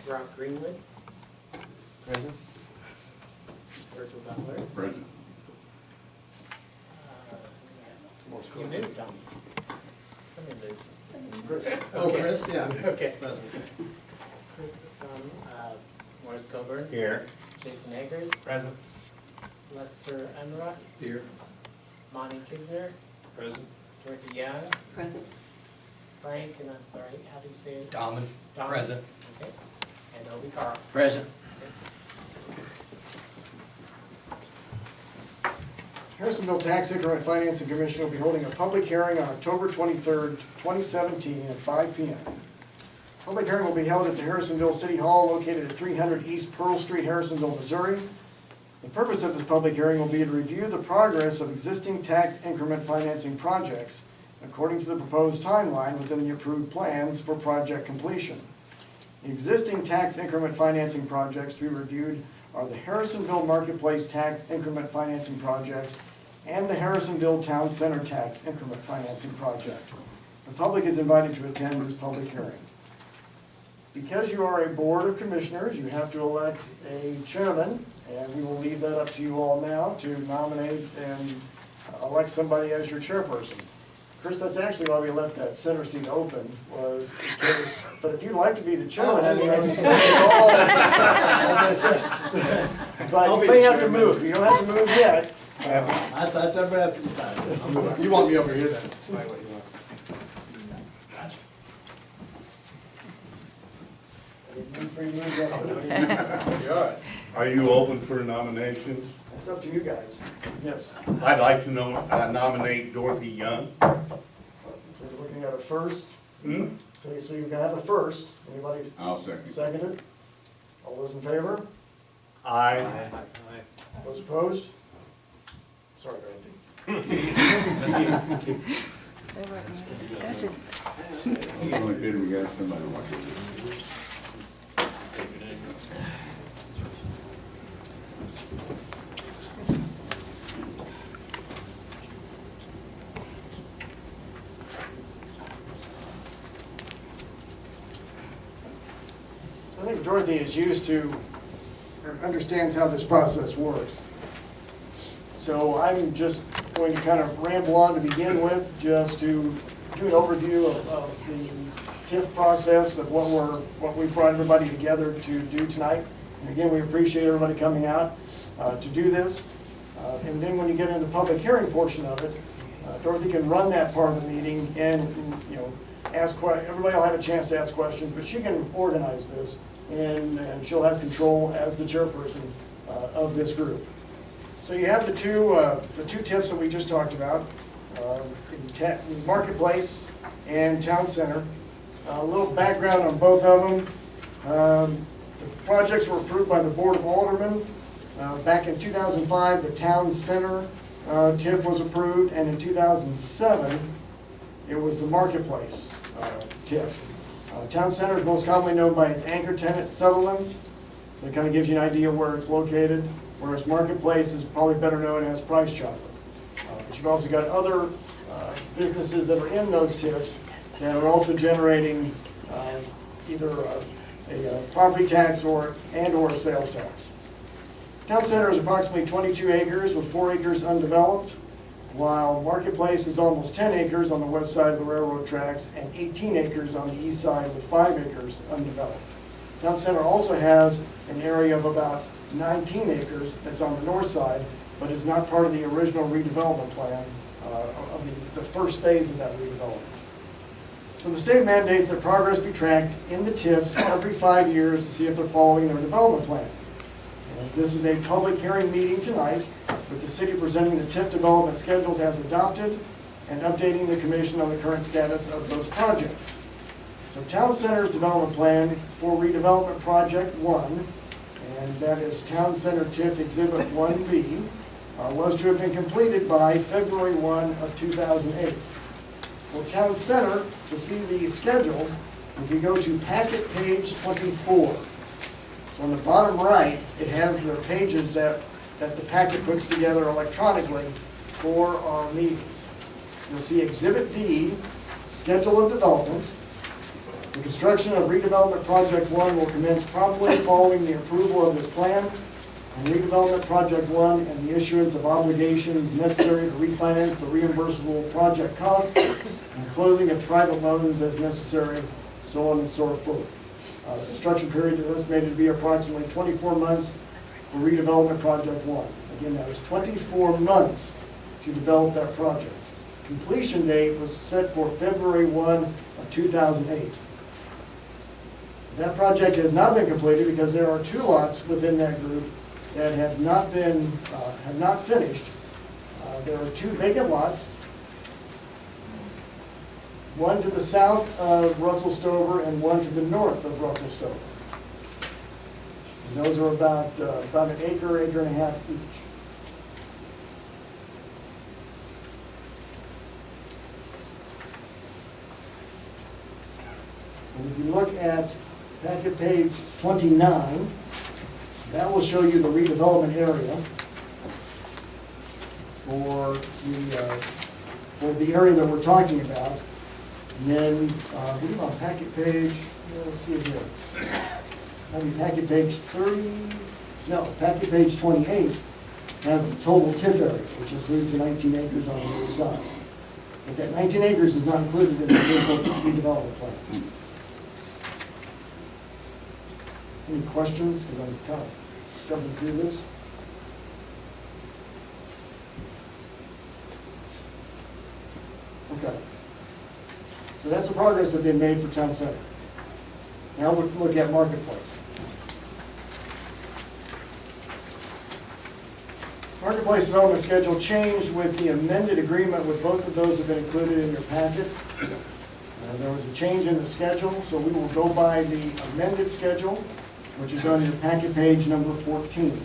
Rob Greenwood, Present. Virgil Butler. Present. You moved on me. Somebody moved. Chris. Oh, Chris, yeah. Okay. Present. Morris Coburn. Here. Jason Eggers. Present. Lester Unruh. Here. Monty Kisner. Present. Dorothy Young. Present. Frank, and I'm sorry, how do you say it? Dahlman. Don. Present. Okay. And Obi Carl. Present. Harrisonville Tax Increment Financing Commission will be holding a public hearing on October 23rd, 2017 at 5 p.m. Public hearing will be held at the Harrisonville City Hall located at 300 East Pearl Street, Harrisonville, Missouri. The purpose of this public hearing will be to review the progress of existing tax increment financing projects according to the proposed timeline within the approved plans for project completion. The existing tax increment financing projects to be reviewed are the Harrisonville Marketplace Tax Increment Financing Project and the Harrisonville Town Center Tax Increment Financing Project. The public is invited to attend this public hearing. Because you are a board of commissioners, you have to elect a chairman, and we will leave that up to you all now to nominate and elect somebody as your chairperson. Chris, that's actually why we left that center seat open, was in case, but if you'd like to be the chairman, I mean, that's all. But you may have to move, you don't have to move yet. That's everybody has to decide. You want me over here then? Decide what you want. Gotcha. I didn't mean for you to move that. You're all right. Are you open for nominations? It's up to you guys, yes. I'd like to nominate Dorothy Young. So you're looking at a first, Hmm? so you can have a first, anybody I'll second. second it? All those in favor? Aye. Those opposed? Sorry, Dorothy. Discussion. The only bid we got somebody watching. So I think Dorothy is used to, or understands how this process works. So I'm just going to kind of ramble on to begin with, just to do an overview of the TIF process, of what we brought everybody together to do tonight. And again, we appreciate everybody coming out to do this. And then when you get into the public hearing portion of it, Dorothy can run that part of the meeting and, you know, everybody will have a chance to ask questions, but she can organize this, and she'll have control as the chairperson of this group. So you have the two TIFs that we just talked about, the Marketplace and Town Center. A little background on both of them. The projects were approved by the Board of Aldermen. Back in 2005, the Town Center TIF was approved, and in 2007, it was the Marketplace TIF. Town Center is most commonly known by its anchor tenant, Sutherland's, so it kind of gives you an idea where it's located, whereas Marketplace is probably better known as Price Chopper. But you've also got other businesses that are in those TIFs that are also generating either a property tax or a sales tax. Town Center is approximately 22 acres with 4 acres undeveloped, while Marketplace is almost 10 acres on the west side of the railroad tracks and 18 acres on the east side with 5 acres undeveloped. Town Center also has an area of about 19 acres that's on the north side, but is not part of the original redevelopment plan of the first phase of that redevelopment. So the state mandates that progress be tracked in the TIFs every 5 years to see if they're following their development plan. And this is a public hearing meeting tonight, with the city presenting the TIF development schedules as adopted and updating the commission on the current status of those projects. So Town Center's development plan for redevelopment project 1, and that is Town Center TIF Exhibit 1B, was to have been completed by February 1 of 2008. For Town Center, to see the schedule, if you go to packet page 24, so on the bottom right, it has the pages that the packet puts together electronically for our meetings. You'll see Exhibit D, Schedule of Development. The construction of redevelopment project 1 will commence promptly following the approval of this plan, and redevelopment project 1 and the issuance of obligations necessary to refinance the reimbursable project costs and closing of private loans as necessary, so on and so forth. The construction period is estimated to be approximately 24 months for redevelopment project 1. Again, that was 24 months to develop that project. Completion date was set for February 1 of 2008. That project has not been completed because there are 2 lots within that group that have not finished. There are 2 vacant lots, one to the south of Russell Stover and one to the north of Russell Stover. And those are about an acre, acre and a half each. And if you look at packet page 29, that will show you the redevelopment area for the area that we're talking about. And then, I believe on packet page, let's see here. Maybe packet page 30, no, packet page 28 has the total TIF area, which includes the 19 acres on the other side. But that 19 acres is not included in the redevelopment plan. Any questions? Because I'm kind of jumping through this. Okay. So that's the progress that they've made for Town Center. Now we'll look at Marketplace. Marketplace development schedule changed with the amended agreement, with both of those have been included in your packet. There was a change in the schedule, so we will go by the amended schedule, which is on your packet page number 14.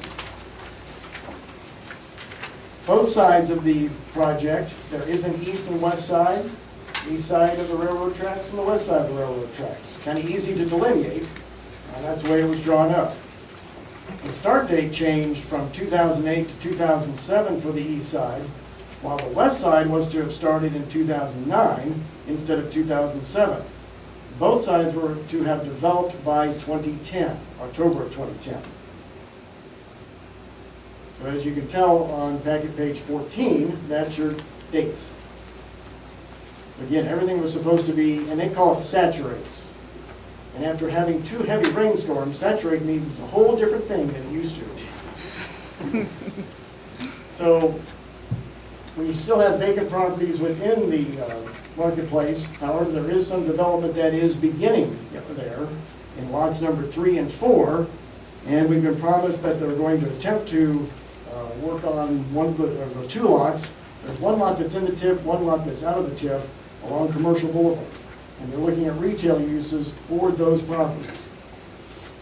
Both sides of the project, there is an east and west side, east side of the railroad tracks and the west side of the railroad tracks. Kind of easy to delineate, and that's the way it was drawn up. The start date changed from 2008 to 2007 for the east side, while the west side was to have started in 2009 instead of 2007. Both sides were to have developed by 2010, October of 2010. So as you can tell on packet page 14, that's your dates. Again, everything was supposed to be, and they call it saturates. And after having 2 heavy rainstorms, saturate means a whole different thing than it used to. So we still have vacant properties within the marketplace. However, there is some development that is beginning there in lots number 3 and 4. And we've been promised that they're going to attempt to work on one of the 2 lots. There's 1 lot that's in the TIF, 1 lot that's out of the TIF along Commercial Boulevard. And they're looking at retail uses for those properties.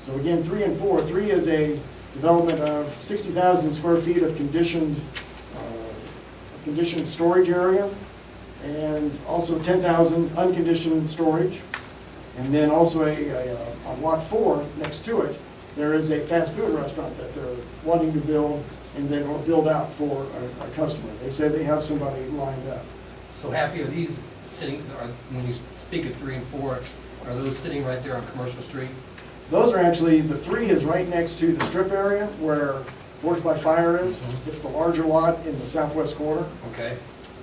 So again, 3 and 4. 3 is a development of 60,000 square feet of conditioned storage area, and also 10,000 unconditioned storage. And then also on lot 4, next to it, there is a fast food restaurant that they're wanting to build, and they will build out for a customer. They said they have somebody lined up. So Happy, are these sitting, when you speak of 3 and 4, are those sitting right there on Commercial Street? Those are actually, the 3 is right next to the strip area where Forged by Fire is. It's the larger lot in the southwest corner. Okay.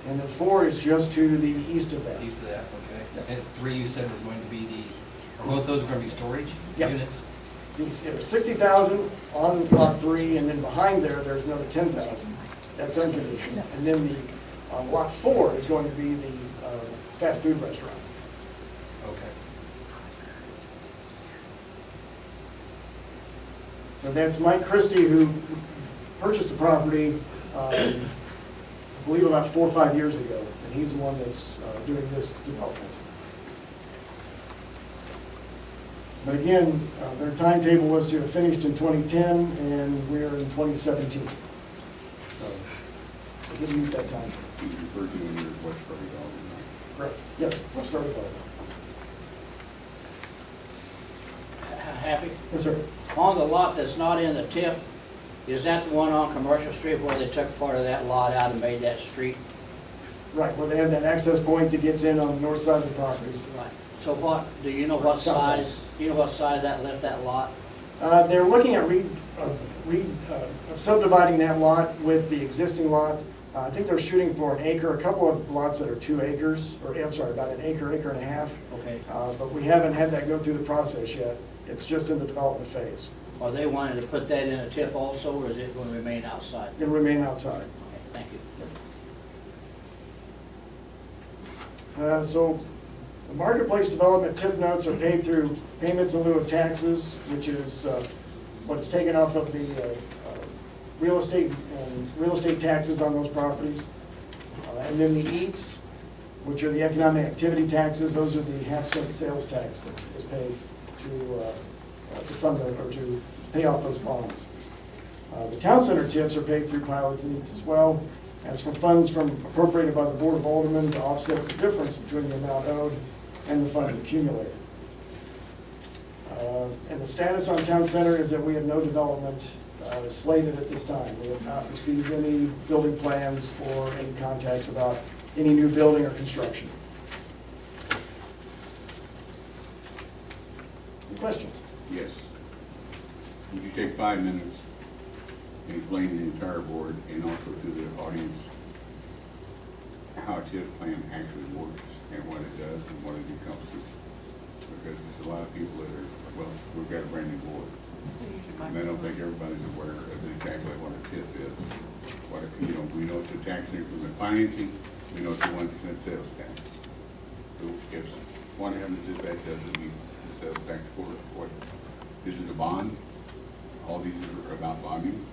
And then 4 is just to the east of that. East of that, okay. And 3 you said was going to be the, both those are going to be storage Yep. units? There's 60,000 on lot 3, and then behind there, there's another 10,000. That's unconditioned. And then on lot 4 is going to be the fast food restaurant. Okay. So that's Mike Christie, who purchased the property, I believe about 4 or 5 years ago, and he's the one that's doing this development. But again, their timetable was to have finished in 2010, and we're in 2017. So, we'll give you that time. You referred to in your West Prairie Dog. Correct. Yes, we'll start with that. Happy? Yes, sir. On the lot that's not in the TIF, is that the one on Commercial Street where they took part of that lot out and made that street? Right, where they have that access point that gets in on the north side of the properties. Right. So what, do you know what South side. size, do you know what size that left that lot? They're looking at subdividing that lot with the existing lot. I think they're shooting for an acre, a couple of lots that are 2 acres, or I'm sorry, about an acre, acre and a half. Okay. But we haven't had that go through the process yet. It's just in the development phase. Are they wanting to put that in a TIF also, or is it going to remain outside? It'll remain outside. Okay, thank you. So the marketplace development TIF notes are paid through payments in lieu of taxes, which is what is taken off of the real estate taxes on those properties. And then the EATs, which are the economic activity taxes, those are the half-cent sales tax that is paid to fund or to pay off those bonds. The town center TIFs are paid through pilots and EATs as well, as for funds appropriated by the Board of Aldermen to offset the difference between the amount owed and the funds accumulated. And the status on town center is that we have no development slated at this time. We have not received any building plans or any contacts about any new building or construction. Any questions? Yes. Would you take 5 minutes and explain to the entire board and also to the audience how a TIF plan actually works and what it does and what it encompasses? Because there's a lot of people that are, well, we've got a brand new board. And I don't think everybody's aware of exactly what a TIF is. We know it's a tax increment financing, we know it's a 1% sales tax. So if what happens if that doesn't meet the sales tax for what, is it a bond? All these are about bonding?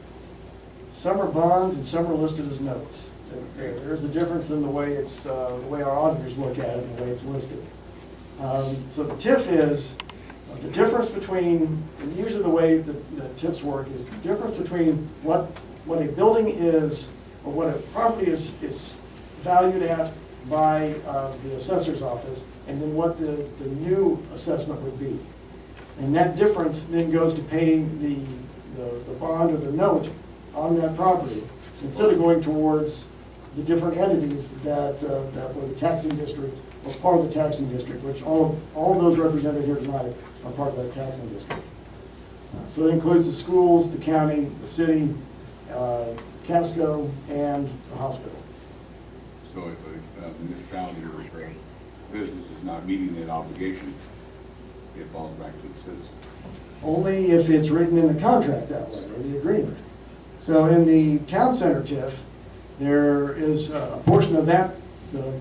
Some are bonds and some are listed as notes. There's a difference in the way it's, the way our auditors look at it and the way it's listed. So the TIF is, the difference between, and usually the way that TIFs work is the difference between what a building is, or what a property is valued at by the assessor's office, and then what the new assessment would be. And that difference then goes to paying the bond or the note on that property, instead of going towards the different entities that were the taxing district, or part of the taxing district, which all of those represented here tonight are part of that taxing district. So it includes the schools, the county, the city, Casco, and the hospital. So if a municipality or a business is not meeting that obligation, it falls back to the citizen. Only if it's written in the contract that way, or the agreement. So in the town center TIF, there is a portion of that, the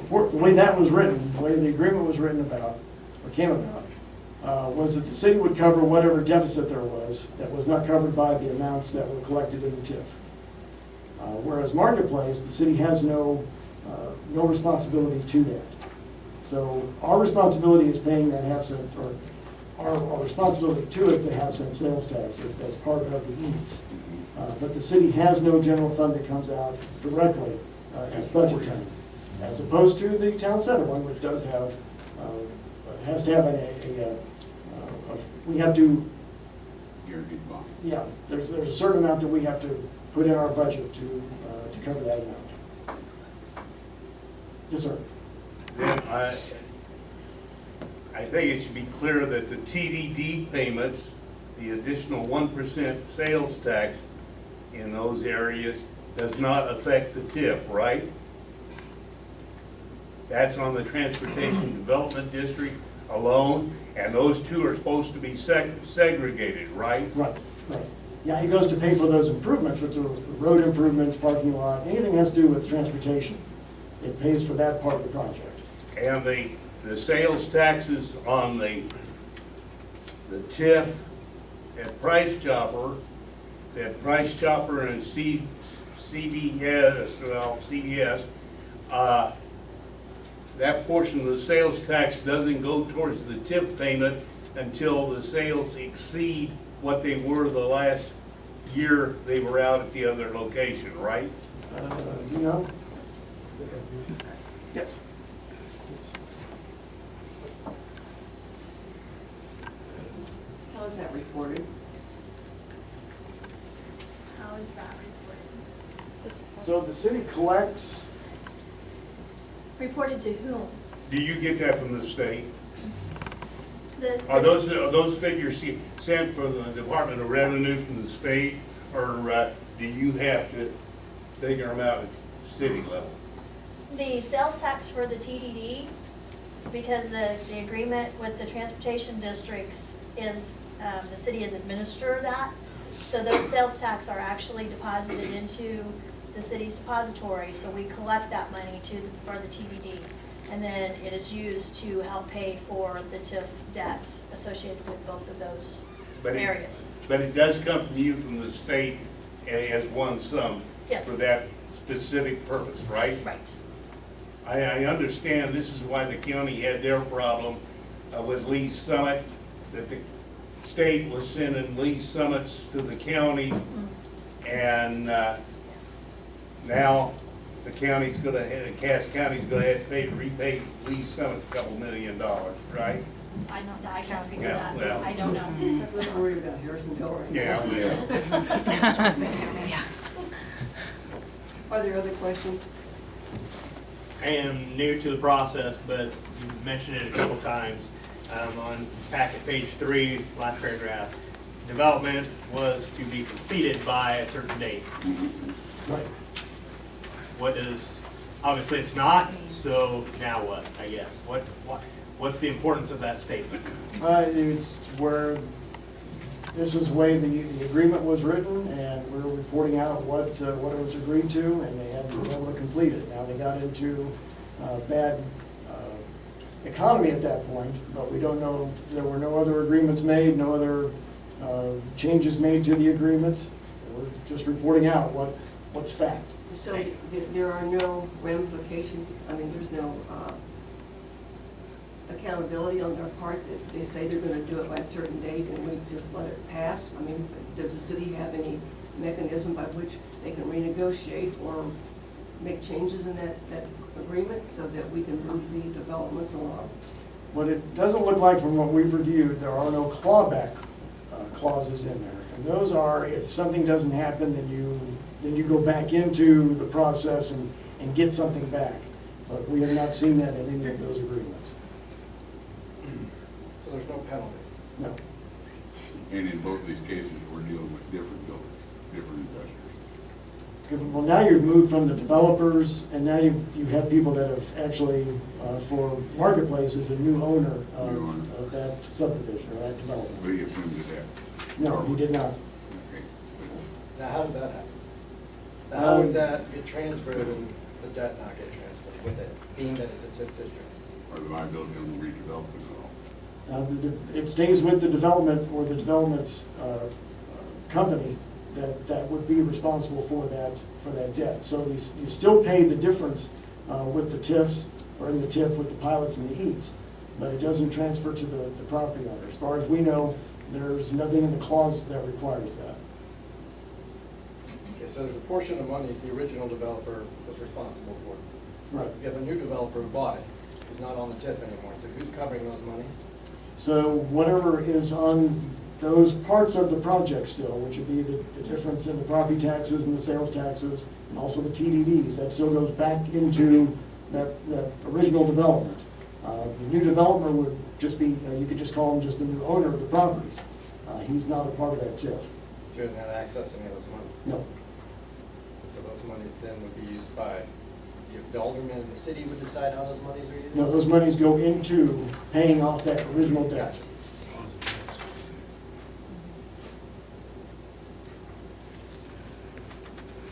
way that was written, the way the agreement was written about, or came about, was that the city would cover whatever deficit there was that was not covered by the amounts that were collected in the TIF. Whereas Marketplace, the city has no responsibility to that. So our responsibility is paying that half-cent, or our responsibility to it is the half-cent sales tax as part of the EATs. But the city has no general fund that comes out directly at budget time, as opposed to the town center one, which does have, has to have we have to, Guaranteed bond. yeah, there's a certain amount that we have to put in our budget to cover that amount. Yes, sir. Then I think it should be clear that the TDD payments, the additional 1% sales tax in those areas does not affect the TIF, right? That's on the Transportation Development District alone, and those two are supposed to be segregated, right? Right, right. Yeah, he goes to pay for those improvements, which are road improvements, parking lot, anything has to do with transportation. It pays for that part of the project. And the sales taxes on the TIF at Price Chopper and CBS, that portion of the sales tax doesn't go towards the TIF payment until the sales exceed what they were the last year they were out at the other location, right? You know? Yes. How is that reported? How is that reported? So the city collects Reported to whom? Do you get that from the state? The- Are those figures sent from the Department of Revenue from the state, or do you have to figure them out at city level? The sales tax for the TDD, because the agreement with the transportation districts is, the city is administer that. So those sales tax are actually deposited into the city's depository, so we collect that money for the TDD. And then it is used to help pay for the TIF debt associated with both of those But areas. But it does come from you from the state as one sum Yes. for that specific purpose, right? Right. I understand this is why the county had their problem with Lee's Summit, that the state was sending Lee's Summits to the county, and now the county's gonna, Cass County's gonna have to repay Lee's Summit $2 million, right? I know that, I can't speak to Yeah, that. well. I don't know. Let's worry about Harrisonville right now. Yeah. Are there other questions? I am new to the process, but you mentioned it a couple times. On packet page 3, last paragraph, development was to be completed by a certain date. Right. What is, obviously it's not, so now what, I guess? What's the importance of that statement? It's where, this is the way the agreement was written, and we're reporting out what it was agreed to, and they haven't been able to complete it. Now, they got into bad economy at that point, but we don't know, there were no other agreements made, no other changes made to the agreement. We're just reporting out what's fact. So there are no ramifications, I mean, there's no accountability on their part that they say they're gonna do it by a certain date and we just let it pass? I mean, does the city have any mechanism by which they can renegotiate or make changes in that agreement so that we can move the developments along? What it doesn't look like from what we've reviewed, there are no clawback clauses in there. And those are, if something doesn't happen, then you go back into the process and get something back. But we have not seen that in any of those agreements. So there's no penalties? No. And in both of these cases, we're dealing with different builders, different investors. Well, now you've moved from the developers, and now you have people that have actually, for marketplaces, a new owner of that subdivision or that development. But he assumed that. No, he did not. Okay. Now, how did that happen? Now, how would that get transferred and the debt not get transferred with it, being that it's a TIF district? Or the liability on the redevelopment at all. It stays with the development or the development's company that would be responsible for that debt. So you still pay the difference with the TIFs, or in the TIF with the pilots and the heats, but it doesn't transfer to the property owner. As far as we know, there's nothing in the clause that requires that. Okay, so there's a portion of money the original developer was responsible for. Right. You have a new developer who bought it, who's not on the TIF anymore, so who's covering those monies? So whatever is on those parts of the project still, which would be the difference in the property taxes and the sales taxes, and also the TDDs, that still goes back into that original development. The new developer would just be, you could just call him just the new owner of the properties. He's not a part of that TIF. So he doesn't have access to any of those monies? No. So those monies then would be used by, the alderman and the city would decide how those monies are used? No, those monies go into paying off that original debt. Gotcha.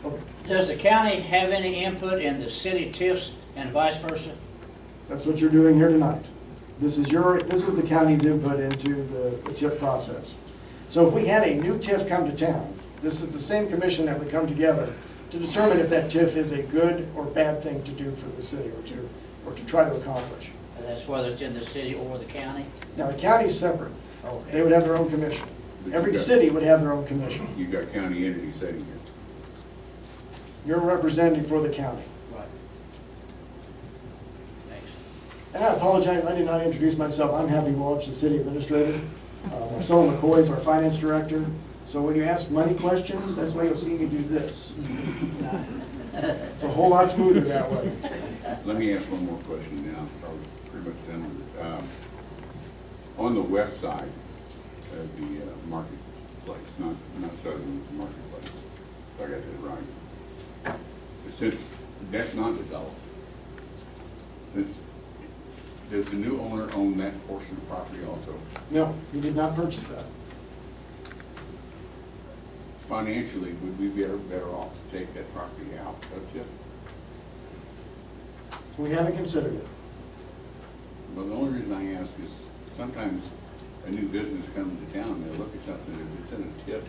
Okay. Does the county have any input in the city TIFs and vice versa? That's what you're doing here tonight. This is the county's input into the TIF process. So if we had a new TIF come to town, this is the same commission that would come together to determine if that TIF is a good or bad thing to do for the city or to try to accomplish. And that's whether it's in the city or the county? Now, the county's separate. Okay. They would have their own commission. But Every you got- city would have their own commission. You've got county entities sitting here. You're a representative for the county. Right. Thanks. And I apologize, I did not introduce myself. I'm Happy Walsh, the city administrator. Marcelo McCoy is our finance director. So when you ask money questions, that's why you'll see me do this. It's a whole lot smoother that way. Let me ask one more question, then I'm probably pretty much done with it. On the west side of the marketplace, not southern, it's marketplace, if I got that right. Since that's not developed, does the new owner own that portion of property also? No, he did not purchase that. Financially, would we be better off to take that property out of TIF? We haven't considered it. Well, the only reason I ask is sometimes a new business comes to town, they look at something, if it's in a TIF,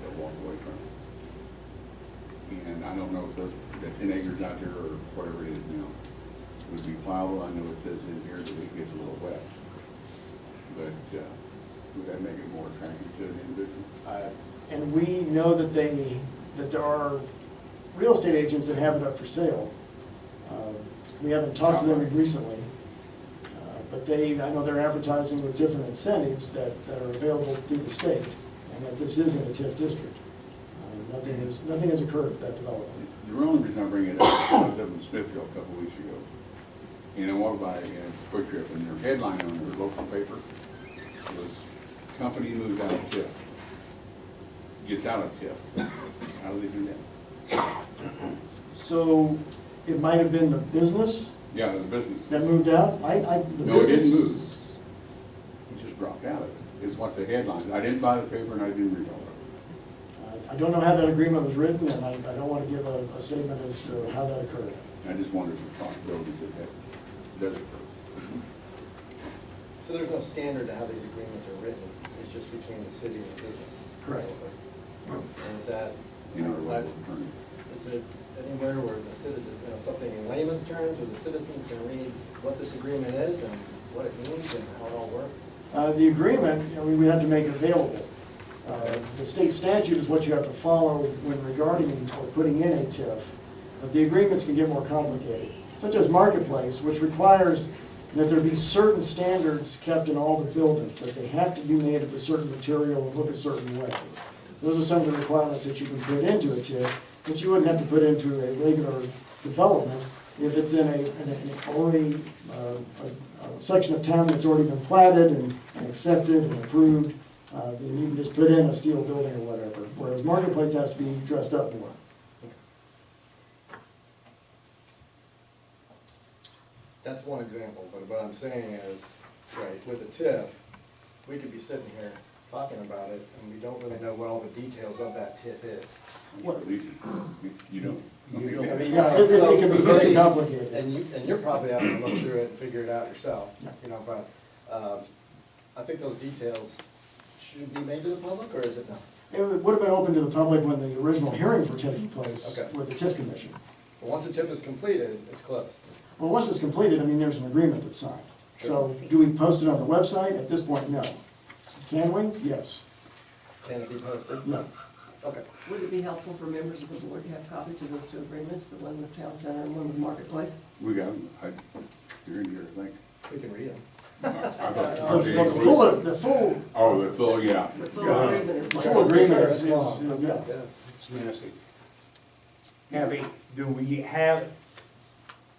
they'll walk away from it. And I don't know if the 10 acres out there or whatever it is now would be plowable. I know it says in here that it gets a little wet. But would that make it more attractive to an individual? And we know that there are real estate agents that have it up for sale. We haven't talked to them recently, but I know they're advertising with different incentives that are available through the state, and that this is in a TIF district. Nothing has occurred with that development. The only reason I bring it up, I was up in Smithfield a couple weeks ago, and I walked by Quick Trip, and their headline on their local paper was, "Company moves out of TIF." Gets out of TIF. How do they do that? So it might have been the business Yeah, the business. that moved out? No, it didn't move. It just dropped out of it, is what the headline, I didn't buy the paper and I didn't read all of it. I don't know how that agreement was written, and I don't want to give a statement as to how that occurred. I just wondered if the possibility that does occur. So there's no standard to how these agreements are written, it's just between the city and the business? Correct. And is that, In our local attorney. is it anywhere where the citizen, something in layman's terms, where the citizens can read what this agreement is and what it means and how it all works? The agreement, we have to make it available. The state statute is what you have to follow when regarding or putting in a TIF, but the agreements can get more complicated, such as marketplace, which requires that there be certain standards kept in all the buildings, that they have to be made of a certain material and look a certain way. Those are some of the requirements that you can put into a TIF, that you wouldn't have to put into a regular development if it's in a section of town that's already been platted and accepted and approved. Then you can just put in a steel building or whatever, whereas marketplace has to be dressed up more. That's one example, but what I'm saying is, right, with a TIF, we could be sitting here talking about it, and we don't really know what all the details of that TIF is. What? You don't. I mean, Yeah, it can be very complicated. And you're probably having to look through it and figure it out yourself, but I think those details should be made to the public, or is it not? It would have been open to the public when the original hearings were taking place Okay. with the TIF commission. But once the TIF is completed, it's closed. Well, once it's completed, there's an agreement that's signed. So do we post it on the website? At this point, no. Can we? Yes. Can it be posted? No. Okay. Would it be helpful for members of the board to have copies of those two agreements, the one with town center and one with marketplace? We got them. They're in here, I think. We can read them. I thought- The full Oh, the full, yeah. The full agreement is. The full agreement Sure, is, it's long. yeah. It's messy. Abby, do we have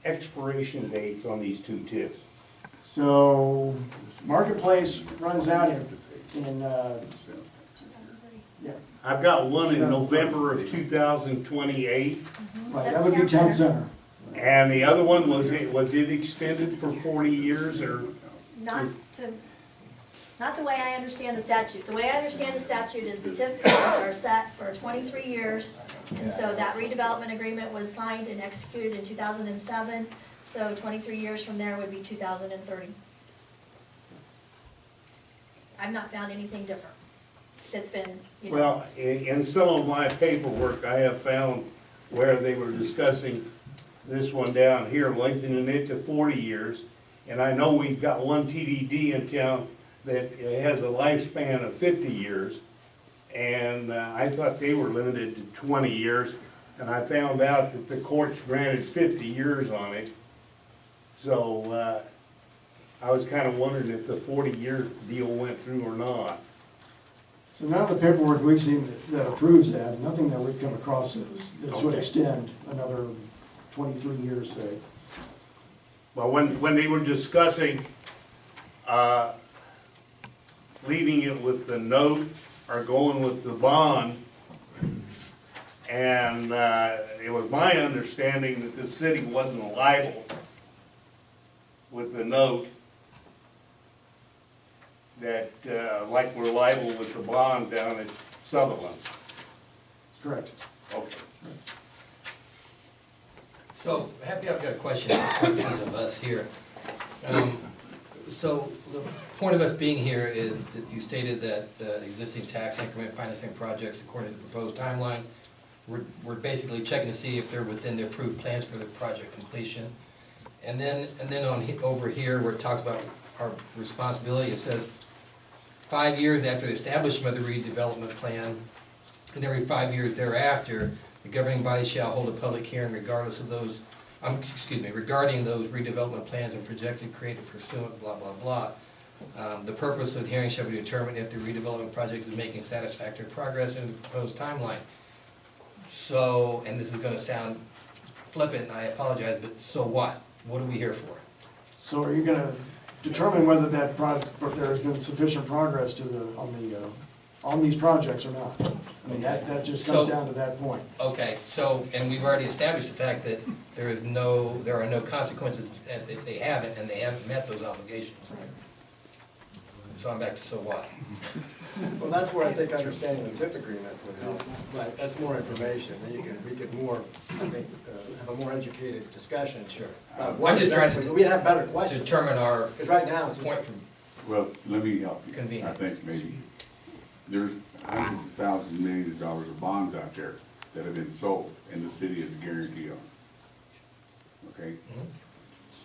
expiration dates on these two TIFs? So marketplace runs out in yeah, I've got one in November of 2028, right, that would be town center. and the other one, was it extended for 40 years, or? Not the way I understand the statute. The way I understand the statute is the TIF payments are set for 23 years. And so that redevelopment agreement was signed and executed in 2007. So 23 years from there would be 2030. I've not found anything different that's been, Well, in some of my paperwork, I have found where they were discussing this one down here, lengthening it to 40 years. And I know we've got one TDD in town that has a lifespan of 50 years. And I thought they were limited to 20 years. And I found out that the courts granted 50 years on it. So I was kind of wondering if the 40-year deal went through or not. So none of the paperwork we've seen that approves that, nothing that we've come across this would Okay. extend another 23 years, say. Well, when they were discussing, leaving it with the note or going with the bond, and, it was my understanding that the city wasn't liable with the note, that, like we're liable with the bond down at Sutherland. Correct. Okay. So, I've got a question for the purposes of us here. So, the point of us being here is that you stated that the existing tax increment financing projects according to the proposed timeline, we're basically checking to see if they're within the approved plans for the project completion. And then over here, where it talks about our responsibility, it says, 5 years after the establishment of the redevelopment plan, and every 5 years thereafter, the governing body shall hold a public hearing regardless of those, regarding those redevelopment plans and projected creative pursuant, blah, blah, blah. The purpose of the hearing shall be determined if the redevelopment project is making satisfactory progress in the proposed timeline. So, and this is gonna sound flippant, and I apologize, but so what? What are we here for? So are you gonna determine whether that there has been sufficient progress on these projects or not? I mean, that just comes down to that point. Okay, so, and we've already established the fact that there are no consequences if they haven't, and they haven't met those obligations. So I'm back to so what? Well, that's where I think understanding the TIF agreement would help. Right. That's more information, and we could more, I think, have a more educated discussion. Sure. What I'm just trying exactly- to We'd have better questions. determine our Because right now, it's point just, from, Well, let me help you. Convenient. I think maybe, there's hundreds of thousands, millions of dollars of bonds out there that have been sold, and the city is a guarantee on. Okay?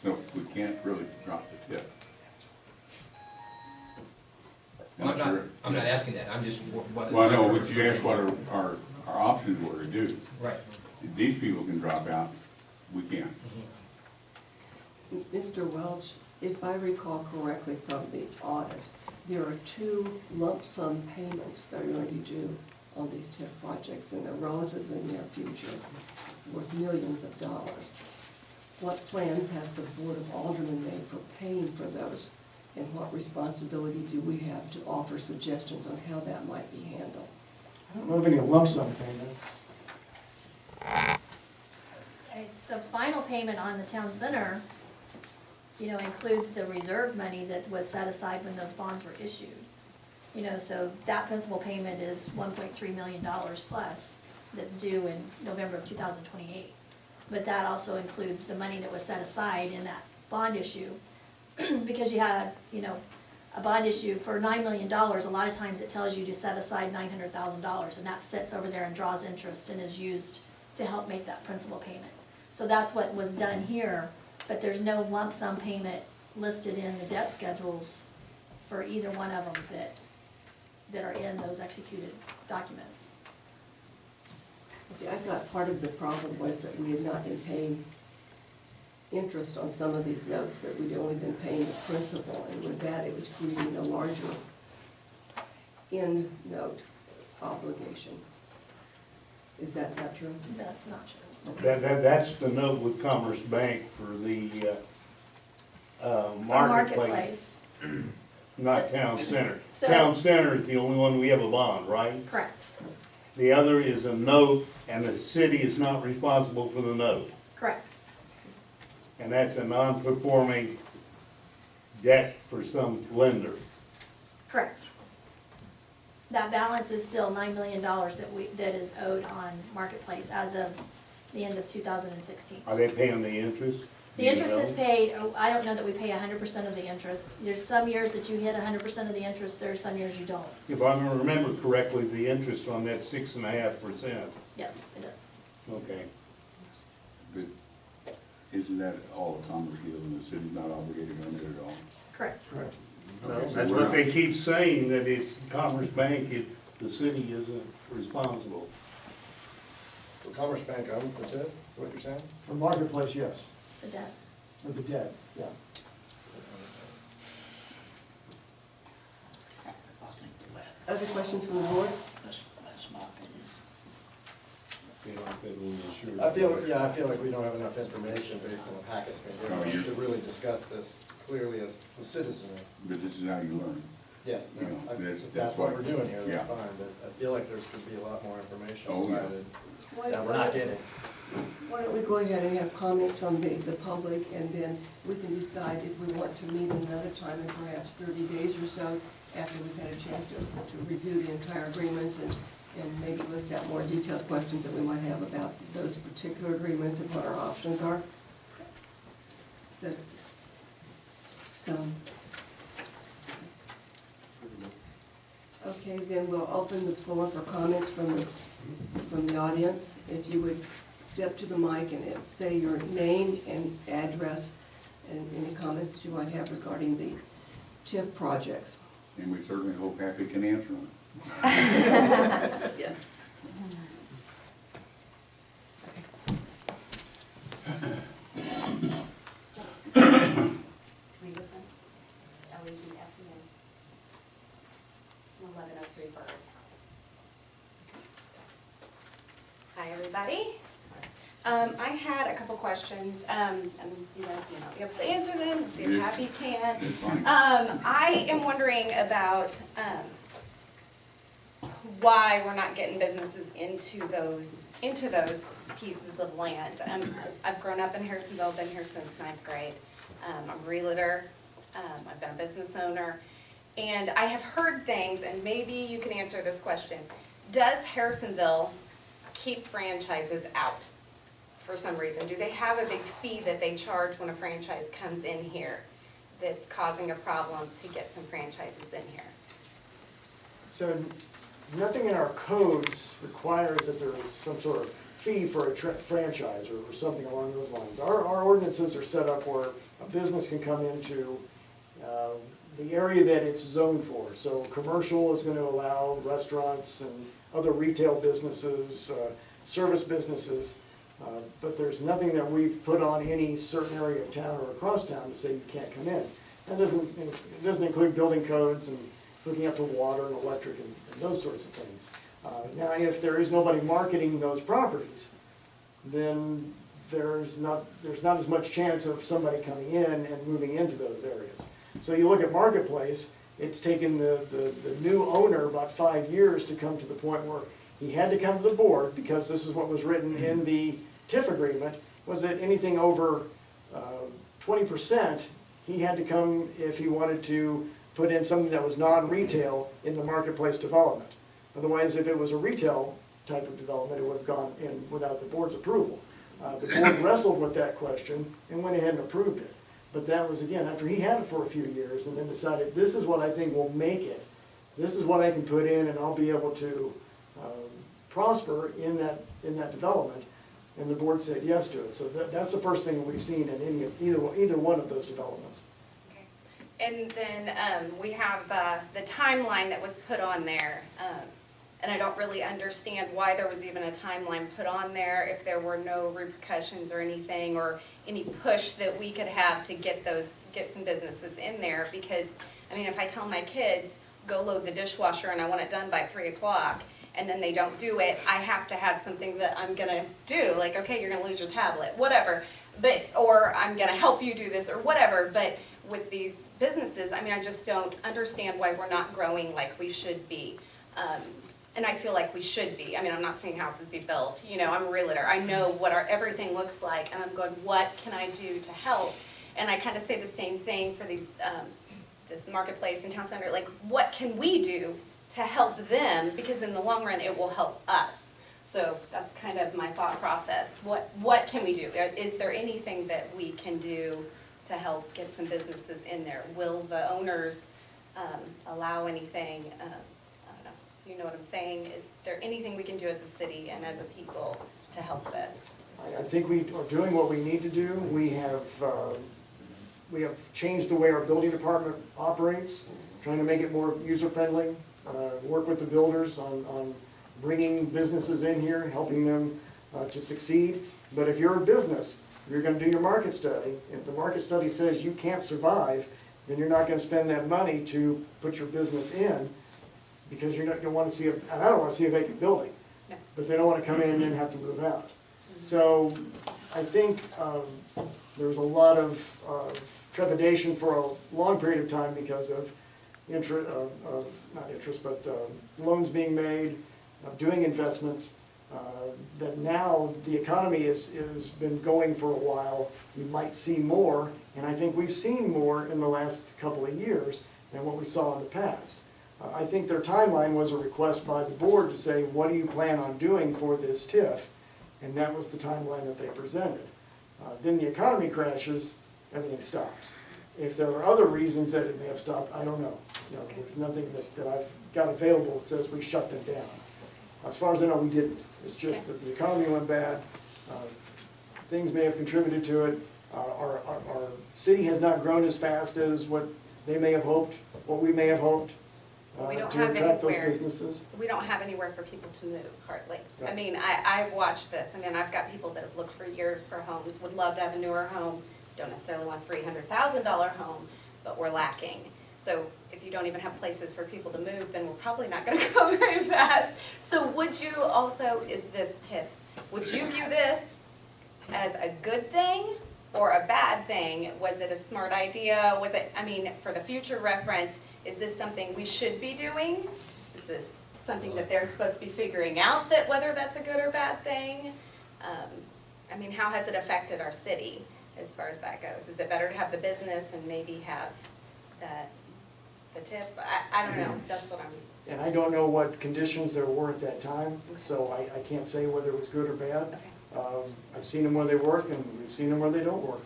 So we can't really drop the tip. I'm not asking that, I'm just, what. Well, I know, but you asked what our options were to do. Right. If these people can drop out, we can't. Mr. Welch, if I recall correctly from the audit, there are 2 lump sum payments that are going to be due on these TIF projects in the relatively near future, worth millions of dollars. What plans has the Board of Aldermen made for paying for those? And what responsibility do we have to offer suggestions on how that might be handled? I don't know of any lump sum payments. The final payment on the town center, includes the reserve money that was set aside when those bonds were issued. So that principal payment is $1.3 million plus that's due in November of 2028. But that also includes the money that was set aside in that bond issue. Because you had, a bond issue for $9 million, a lot of times it tells you to set aside $900,000, and that sits over there and draws interest and is used to help make that principal payment. So that's what was done here, but there's no lump sum payment listed in the debt schedules for either one of them that are in those executed documents. See, I thought part of the problem was that we had not been paying interest on some of these notes, that we'd only been paying the principal, and with that, it was creating a larger end note obligation. Is that not true? That's not true. That's the note with Commerce Bank for the, marketplace, not Town Center. So- Town Center is the only one we have a bond, right? Correct, The other is a note, and the city is not responsible for the note. correct. And that's a non-performing debt for some lender. Correct. That balance is still $9 million that is owed on Marketplace as of the end of 2016. Are they paying the interest? The interest is paid, I don't know that we pay 100% of the interest. There's some years that you hit 100% of the interest, there's some years you don't. If I remember correctly, the interest on that 6.5%. Yes, it is. Okay. But isn't that all a Commerce deal, and the city's not obligated on it at all? Correct. Correct. Okay, so That's we're what not- they keep saying, that it's Commerce Bank, the city isn't responsible. so Commerce Bank owns the TIF, is what you're saying? For Marketplace, yes, The debt. for the debt, yeah. Other questions from the board? That's my opinion. fit in the insurance. I feel like we don't have enough information based on the packets being Oh, given us you- to really discuss this clearly as the citizenry. But this is how you learn. Yeah, You know, if that's that's what why- we're doing here, that's yeah. fine, but I feel like there's could be a lot more information Oh, yeah. provided Why- that we're not getting. Why don't we go ahead and have comments from the public, and then we can decide if we want to meet another time in perhaps 30 days or so, after we've had a chance to review the entire agreements, and maybe list out more detailed questions that we might have about those particular agreements and what our options are. So, okay, then we'll open the floor for comments from the audience. If you would step to the mic and say your name and address and any comments that you might have regarding the TIF projects. And we certainly hope Happy can answer them. Yeah. Listen, L-E-D-S-E-N. 1103 Bird. Hi, everybody. I had a couple questions, and you guys may not be able to answer them, see if Yes. Happy can. It's fine. I am wondering about why we're not getting businesses into those pieces of land. I've grown up in Harrisonville, been here since 9th grade. I'm a realtor, I've been a business owner, and I have heard things, and maybe you can answer this question. Does Harrisonville keep franchises out for some reason? Do they have a big fee that they charge when a franchise comes in here that's causing a problem to get some franchises in here? So nothing in our codes requires that there is some sort of fee for a franchise or something along those lines. Our ordinances are set up where a business can come into the area that it's zoned for. So commercial is going to allow restaurants and other retail businesses, service businesses, but there's nothing that we've put on any certain area of town or across town to say you can't come in. That it doesn't include building codes and hooking up to water and electric and those sorts of things. Now, if there is nobody marketing those properties, then there's not as much chance of somebody coming in and moving into those areas. So you look at Marketplace, it's taken the new owner about 5 years to come to the point where he had to come to the board, because this is what was written in the TIF agreement, was that anything over 20%, he had to come if he wanted to put in something that was non-retail in the Marketplace development. Otherwise, if it was a retail type of development, it would have gone in without the board's approval. The board wrestled with that question and went ahead and approved it. But that was, again, after he had it for a few years and then decided, this is what I think will make it. This is what I can put in, and I'll be able to prosper in that development. And the board said yes to it. So that's the first thing that we've seen in either one of those developments. Okay. And then we have the timeline that was put on there. And I don't really understand why there was even a timeline put on there, if there were no repercussions or anything, or any push that we could have to get some businesses in there. Because, I mean, if I tell my kids, go load the dishwasher and I want it done by 3 o'clock, and then they don't do it, I have to have something that I'm gonna do, like, okay, you're gonna lose your tablet, whatever. Or I'm gonna help you do this, or whatever. But with these businesses, I mean, I just don't understand why we're not growing like we should be. And I feel like we should be. I mean, I'm not saying houses be built. You know, I'm a realtor. I know what everything looks like, and I'm going, what can I do to help? And I kind of say the same thing for these, this Marketplace and Town Center. Like, what can we do to help them? Because in the long run, it will help us. So that's kind of my thought process. What can we do? Is there anything that we can do to help get some businesses in there? Will the owners allow anything? You know what I'm saying? Is there anything we can do as a city and as a people to help this? I think we are doing what we need to do. We have changed the way our building department operates, trying to make it more user-friendly, work with the builders on bringing businesses in here, helping them to succeed. But if you're a business, you're going to do your market study. If the market study says you can't survive, then you're not going to spend that money to put your business in, because you don't want to see and I don't want to see a vacant building. No. but they don't wanna come in and then have to move out. So I think, there was a lot of trepidation for a long period of time because of not interest, but loans being made, doing investments. That now the economy is been going for a while, we might see more, and I think we've seen more in the last couple of years than what we saw in the past. I think their timeline was a request by the board to say, what do you plan on doing for this TIF? And that was the timeline that they presented. Then the economy crashes, everything stops. If there are other reasons that it may have stopped, I don't know. No, there's nothing that I've got available that says we shut them down. As far as I know, we didn't. It's just that the economy went bad. Things may have contributed to it. Our city has not grown as fast as what they may have hoped, what we may have hoped, We don't to have attract those anywhere. businesses. We don't have anywhere for people to move, hardly. I Right. mean, I've watched this. I mean, I've got people that have looked for years for homes, would love to have a newer home, don't necessarily want a $300,000 home, but we're lacking. So if you don't even have places for people to move, then we're probably not gonna go very fast. So would you also, is this TIF, would you view this as a good thing or a bad thing? Was it a smart idea? Was it, I mean, for the future reference, is this something we should be doing? Is this something that they're supposed to be figuring out, that whether that's a good or bad thing? I mean, how has it affected our city as far as that goes? Is it better to have the business and maybe have the TIF? I don't know, that's what I'm, And I don't know what conditions there were at that time, so I can't say whether it was good or bad. okay. I've seen them where they work, and we've seen them where they don't work.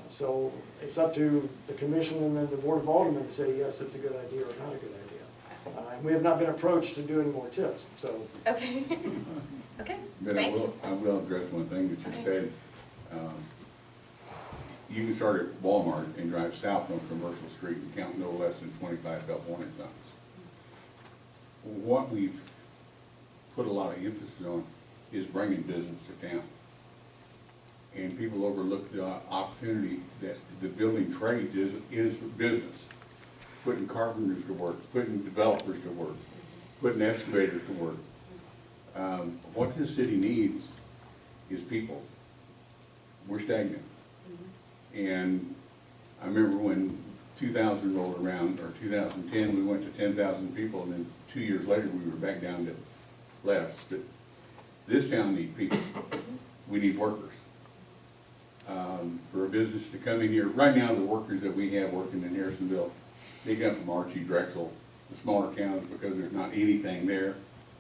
So it's up to the commission and then the board of aldermen to say, yes, it's a good idea or not a good idea. And we have not been approached to do any more tips, so. Okay. Okay, But thank you. I will address one thing that you said. You can start at Walmart and drive south on Commercial Street and count no less than 25 Felt Wanted signs. What we've put a lot of emphasis on is bringing business to town. And people overlook the opportunity that the building trade is business. Putting carpenters to work, putting developers to work, putting excavators to work. What this city needs is people. We're stagnant. And I remember when 2000 rolled around, or 2010, we went to 10,000 people, and then 2 years later, we were back down to less. But this town needs people. We need workers. For a business to come in here, right now, the workers that we have working in Harrisonville, they come from Archie, Drexel, the smaller towns, because there's not anything there,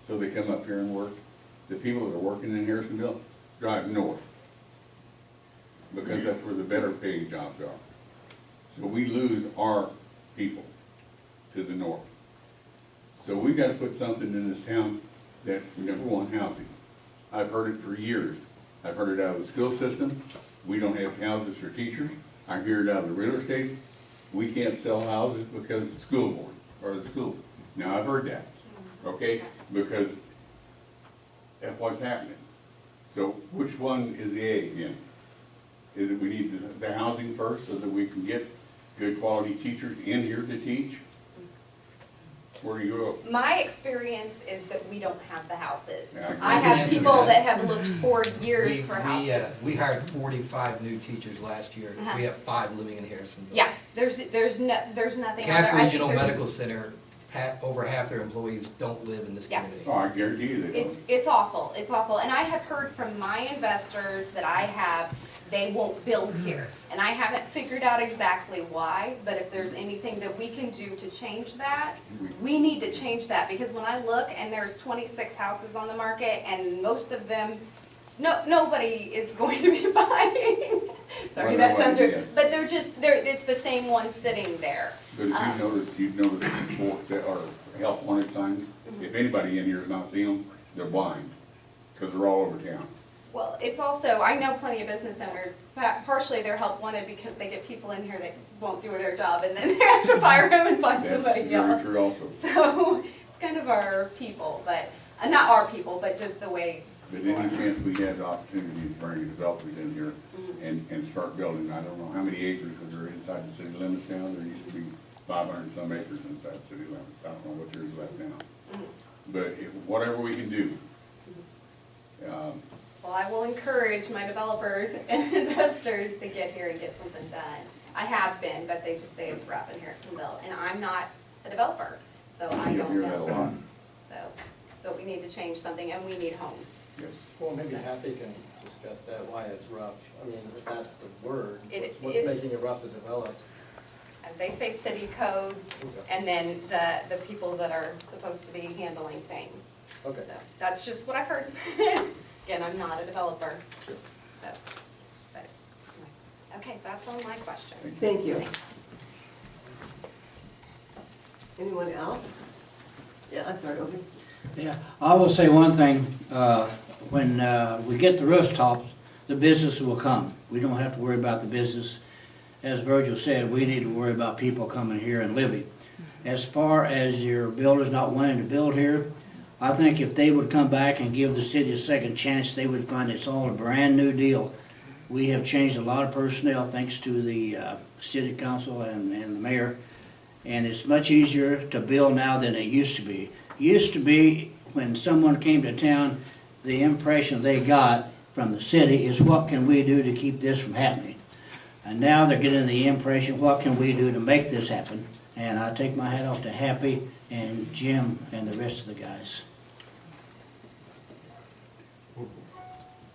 so they come up here and work. The people that are working in Harrisonville drive north, because that's where the better paid jobs are. So we lose our people to the north. So we've got to put something in this town that, number one, housing. I've heard it for years. I've heard it out of the school system. We don't have houses for teachers. I hear it out of the real estate. We can't sell houses because of the school board, or the school. Now, I've heard that, okay? Because that's what's happening. So which one is the A again? Is it we need the housing first so that we can get good quality teachers in here to teach? Where do you go? My experience is that we don't have the houses. Yeah, I can have answer people that. that have looked for years for We houses. we hired 45 new teachers last year. Uh-huh. We have 5 living in Harrisonville. Yeah, there's nothing out Cass there. I think Regional there's- Medical Center, over half their employees don't live in this Yeah. community. Oh, I guarantee you they don't. It's awful, it's awful. And I have heard from my investors that I have, they won't build here. And I haven't figured out exactly why, but if there's anything that we can do to change that, we need to change that. Because when I look and there's 26 houses on the market and most of them, nobody is going to be buying. Sorry, that sounds rude. But it's the same one sitting there. But if you've noticed the folks that are help wanted signs, if anybody in here has not seen them, they're blind, because they're all over town. Well, it's also, I know plenty of business owners, partially they're help wanted because they get people in here that won't do their job and then they have to fire them and find That's somebody very else. true also. So it's kind of our people, but, not our people, but just the way. But any chance we have the opportunity to bring developers in here and start building, I don't know how many acres that are inside the city limits now, there used to be 500 some acres inside the city limits, I don't know what there's left now. But whatever we can do Well, I will encourage my developers and investors to get here and get something done. I have been, but they just say it's rough in Harrisonville, and I'm not a developer, so I You'll don't hear that a lot. know. So, but we need to change something, and we need homes. Yes. Well, maybe Happy can discuss that, why it's rough. I mean, if that's the word, It- what's it- making it rough to develop? They say city codes, and then the people that are supposed to be handling things. Okay. So, that's just what I've heard. Again, I'm not a developer, Sure. so, but, okay, that's all my questions. Thank you. Thanks. Anyone else? Yeah, I'm sorry, Opie. Yeah, I will say one thing, when we get the rooftops, the business will come. We don't have to worry about the business. As Virgil said, we need to worry about people coming here and living. As far as your builders not wanting to build here, I think if they would come back and give the city a second chance, they would find it's all a brand new deal. We have changed a lot of personnel thanks to the city council and the mayor, and it's much easier to build now than it used to be. Used to be, when someone came to town, the impression they got from the city is, what can we do to keep this from happening? And now they're getting the impression, what can we do to make this happen? And I take my hat off to Happy and Jim and the rest of the guys.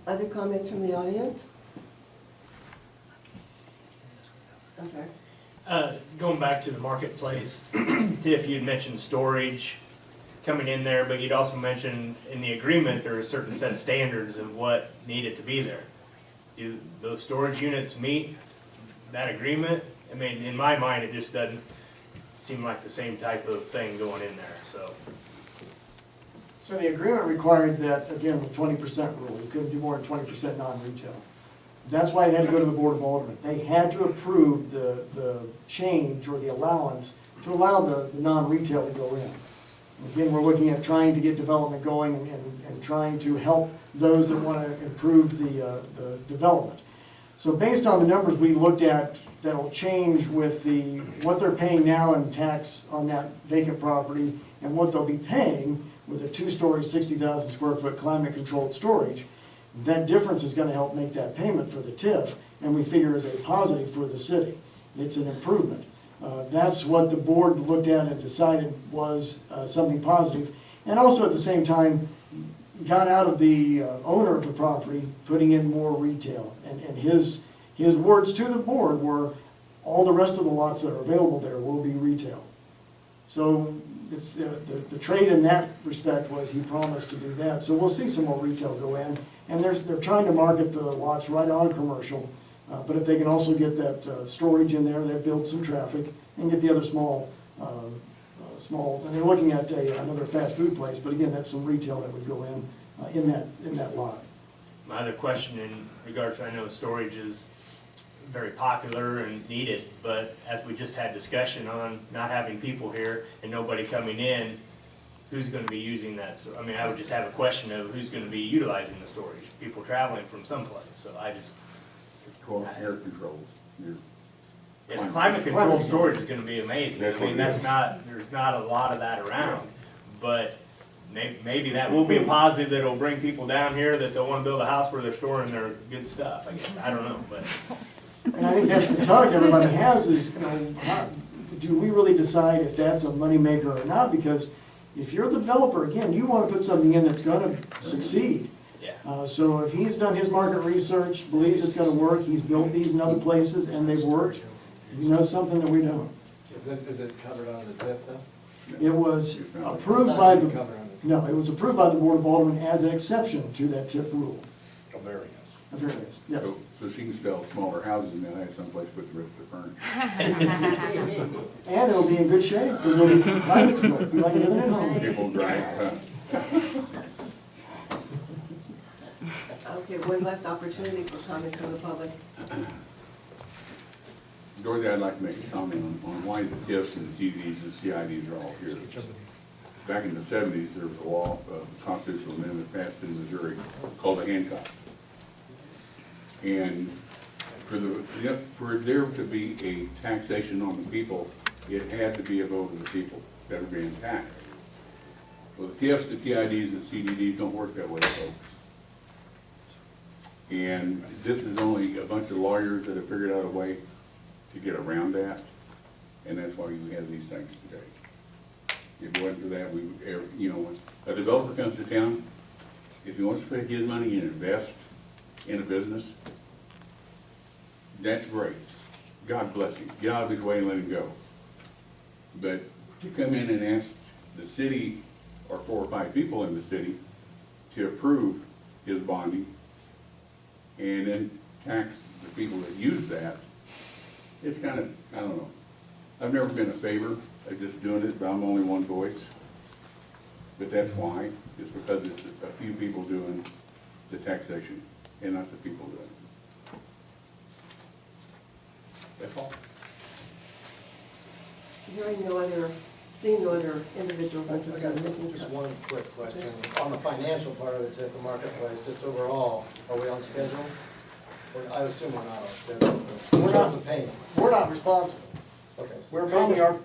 Other comments from the audience? I'm sorry. Going back to the marketplace, Tiff, you'd mentioned storage coming in there, but you'd also mentioned in the agreement, there are a certain set of standards of what needed to be there. Do those storage units meet that agreement? I mean, in my mind, it just doesn't seem like the same type of thing going in there, so. So the agreement required that, again, the 20% rule, you couldn't do more than 20% non-retail. That's why it had to go to the Board of Aldermen. They had to approve the change or the allowance to allow the non-retail to go in. Again, we're looking at trying to get development going and trying to help those that want to improve the development. So based on the numbers we looked at, that'll change with what they're paying now in tax on that vacant property and what they'll be paying with a two-story, 60,000 square foot climate-controlled storage. That difference is gonna help make that payment for the TIF, and we figure is a positive for the city. It's an improvement. That's what the board looked at and decided was something positive. And also at the same time, got out of the owner of the property, putting in more retail. And his words to the board were, all the rest of the lots that are available there will be retail. So it's the trade in that respect was he promised to do that. So we'll see some more retail go in. And they're trying to market the lots right on commercial. But if they can also get that storage in there, that builds some traffic, and get the other small, and they're looking at another fast food place, but again, that's some retail that would go in that lot. My other question in regards to, I know storage is very popular and needed, but as we just had discussion on not having people here and nobody coming in, who's gonna be using that? So, I mean, I would just have a question of who's gonna be utilizing the storage, people traveling from someplace, so I just. It's called air controls. Yeah, climate controlled storage is gonna be amazing. That's I mean, what it is. there's not a lot of that around. But maybe that will be a positive that'll bring people down here that they'll wanna build a house where they're storing their good stuff, I guess. I don't know, but. And I think that's the tug everybody has is, do we really decide if that's a moneymaker or not? Because if you're the developer, again, you want to put something in that's gonna succeed. Yeah. So if he's done his market research, believes it's gonna work, he's built these in other places and they've worked, he knows something that we don't. Is it covered on the TIF though? It was It's approved not by even the, covered on the no, it was approved by the Board of Aldermen as an exception to that TIF rule. A variance. A variance, yeah. So she can sell smaller houses and then have someplace to put the rest of the furniture. And it'll be in good shape, because it'll be climate controlled, it'll be like living at home. People drive, Okay, one last opportunity for comments from the public. Dorothy, I'd like to make a comment on why the TIFs and the TDs and CIDs are all here. Back in the 70s, there was a law, a constitutional amendment passed in Missouri called the Hancock. And for there to be a taxation on the people, it had to be a vote of the people that were being taxed. Well, the TIFs, the TIDs, and CDDs don't work that way, folks. And this is only a bunch of lawyers that have figured out a way to get around that, and that's why we have these things today. If it wasn't for that, we, you know, when a developer comes to town, if he wants to take his money and invest in a business, that's great. God bless him. Get out of his way and let him go. But to come in and ask the city, or 4 or 5 people in the city, to approve his bonding, and then tax the people that use that, it's kind of, I don't know. I've never been in favor of just doing it, but I'm only one voice. But that's why, it's because it's a few people doing the taxation, and not the people doing it. That's all. Seeing no other individuals interested in making. Just one quick question. On the financial part of the TIF marketplace, just overall, are we on schedule? Or I assume we're not on schedule. We're In not. terms of payments. We're not responsible. Okay. so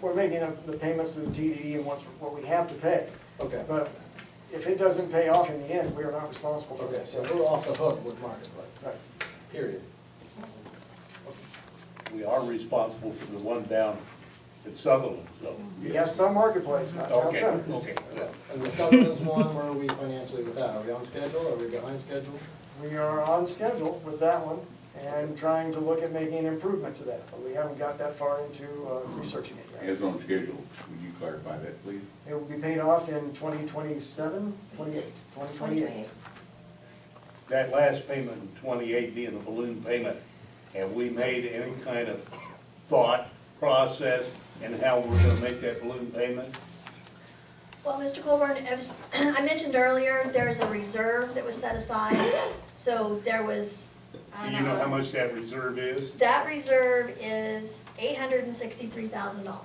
We're making the payments to the TDE and what we have to pay. Okay. But if it doesn't pay off in the end, we are not responsible for Okay, that. so we're off the hook with marketplace, Right. period. We are responsible for the one down at Sutherland, so. Yes, but marketplace, not town Okay, center. okay. And the Sutherland's one, where are we financially with that? Are we on schedule? Are we behind schedule? We are on schedule with that one and trying to look at making an improvement to that, but we haven't got that far into researching it yet. As on schedule, would you clarify that, please? It will be paid off in 2027, 2028. That last payment in 28 being a balloon payment, have we made any kind of thought process in how we're gonna make that balloon payment? Well, Mr. Colburn, as I mentioned earlier, there's a reserve that was set aside, so there was. Do you know how much that reserve is? That reserve is $863,000.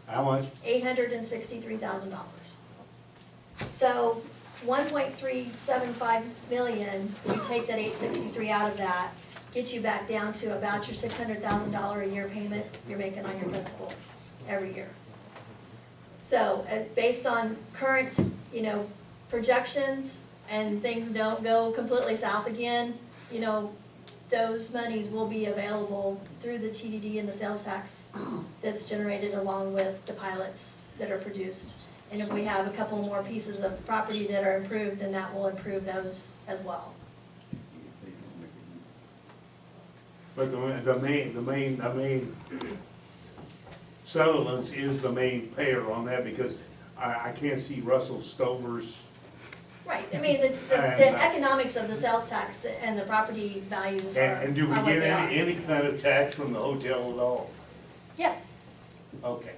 How much? $863,000. So 1.375 million, you take that 863 out of that, gets you back down to about your $600,000 a year payment you're making on your principal every year. So, based on current, projections, and things don't go completely south again, those monies will be available through the TDD and the sales tax that's generated along with the pilots that are produced. And if we have a couple more pieces of property that are improved, then that will improve those as well. But the main, Sutherland's is the main payer on that, because I can't see Russell Stover's. Right, I mean, the economics of the sales tax and the property values are And do we are what get they are. any kind of tax from the hotel at all? Yes. Okay.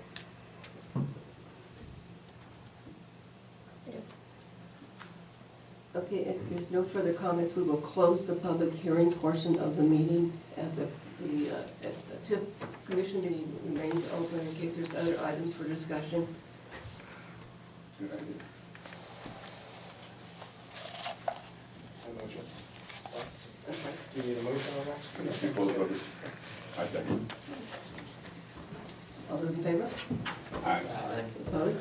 they do. Okay, if there's no further comments, we will close the public hearing portion of the meeting. At the TIF commission meeting remains open in case there's other items for discussion. Good idea. A motion. Okay. Do you need a motion on that? Too close, Robert. I second. All those in favor? Aye. Opposed?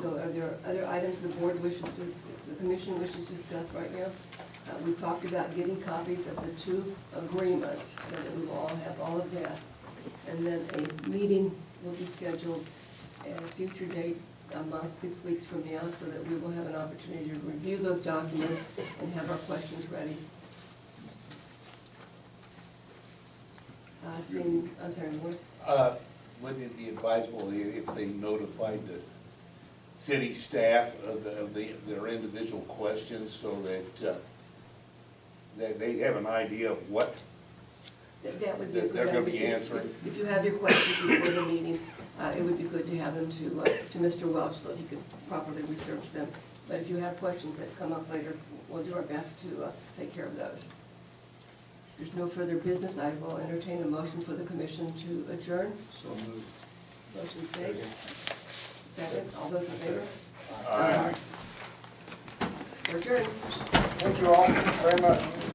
So are there other items the board wishes to, the commission wishes to discuss right now? We talked about getting copies of the 2 agreements so that we will all have all of that. And then a meeting will be scheduled at a future date, a month, 6 weeks from now, so that we will have an opportunity to review those documents and have our questions ready. I'm sorry, what? Wouldn't it be advisable if they notified the city staff of their individual questions, so that they have an idea of what That would be a good they're gonna be idea. answering? If you have your questions before the meeting, it would be good to have them to Mr. Welch so that he could properly research them. But if you have questions that come up later, we'll do our best to take care of those. If there's no further business, I will entertain a motion for the commission to adjourn. So moved. Motion made. Second, all those in favor? Aye. We're adjourned. Thank you all very much.